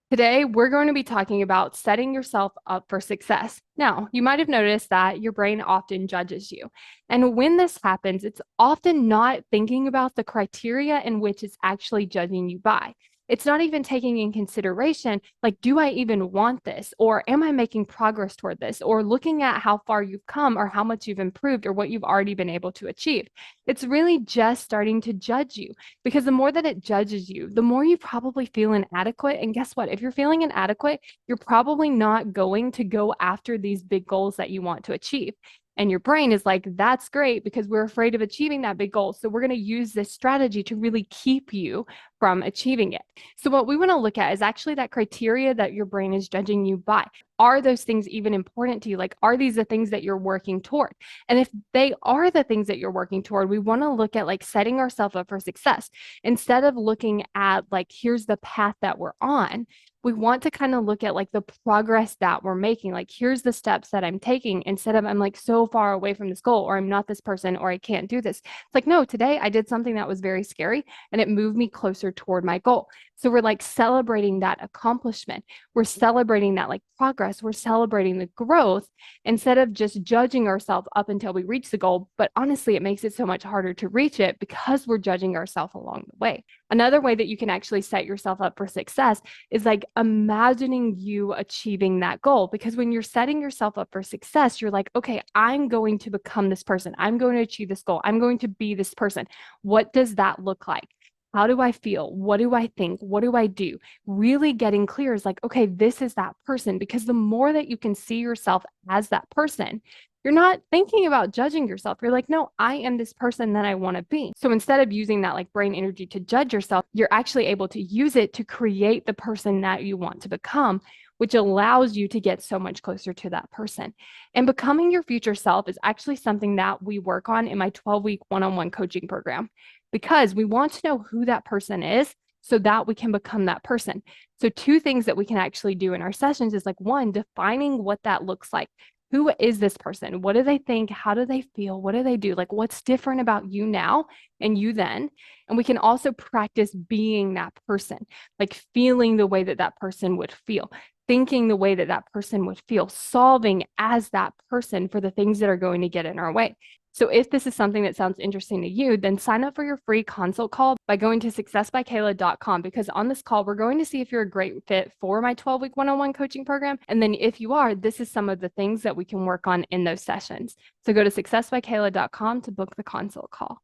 Today, we're going to be talking about setting yourself up for success. Now, you might have noticed that your brain often judges you. And when this happens, it's often not thinking about the criteria in which it's actually judging you by. It's not even taking in consideration, like, do I even want this? Or am I making progress toward this? Or looking at how far you've come or how much you've improved or what you've already been able to achieve. It's really just starting to judge you. Because the more that it judges you, the more you probably feel inadequate. And guess what? If you're feeling inadequate, you're probably not going to go after these big goals that you want to achieve. And your brain is like, that's great because we're afraid of achieving that big goal. So we're going to use this strategy to really keep you from achieving it. So, what we want to look at is actually that criteria that your brain is judging you by. Are those things even important to you? Like, are these the things that you're working toward? And if they are the things that you're working toward, we want to look at like setting ourselves up for success instead of looking at like, here's the path that we're on. We want to kind of look at like the progress that we're making. Like, here's the steps that I'm taking instead of I'm like so far away from this goal, or I'm not this person, or I can't do this. It's like, no, today I did something that was very scary and it moved me closer toward my goal. So we're like celebrating that accomplishment. We're celebrating that like progress. We're celebrating the growth instead of just judging ourselves up until we reach the goal. But honestly, it makes it so much harder to reach it because we're judging ourselves along the way. Another way that you can actually set yourself up for success is like imagining you achieving that goal. Because when you're setting yourself up for success, you're like, okay, I'm going to become this person. I'm going to achieve this goal. I'm going to be this person. What does that look like? How do I feel? What do I think? What do I do? Really getting clear is like, okay, this is that person. Because the more that you can see yourself as that person, you're not thinking about judging yourself. You're like, no, I am this person that I want to be. So instead of using that like brain energy to judge yourself, you're actually able to use it to create the person that you want to become, which allows you to get so much closer to that person. And becoming your future self is actually something that we work on in my 12-week one-on-one coaching program because we want to know who that person is so that we can become that person. So, two things that we can actually do in our sessions is like one, defining what that looks like. Who is this person? What do they think? How do they feel? What do they do? Like, what's different about you now and you then? And we can also practice being that person, like feeling the way that that person would feel, thinking the way that that person would feel, solving as that person for the things that are going to get in our way. So if this is something that sounds interesting to you, then sign up for your free consult call by going to successbykayla.com because on this call, we're going to see if you're a great fit for my 12-week one-on-one coaching program. And then if you are, this is some of the things that we can work on in those sessions. So go to successbykayla.com to book the consult call.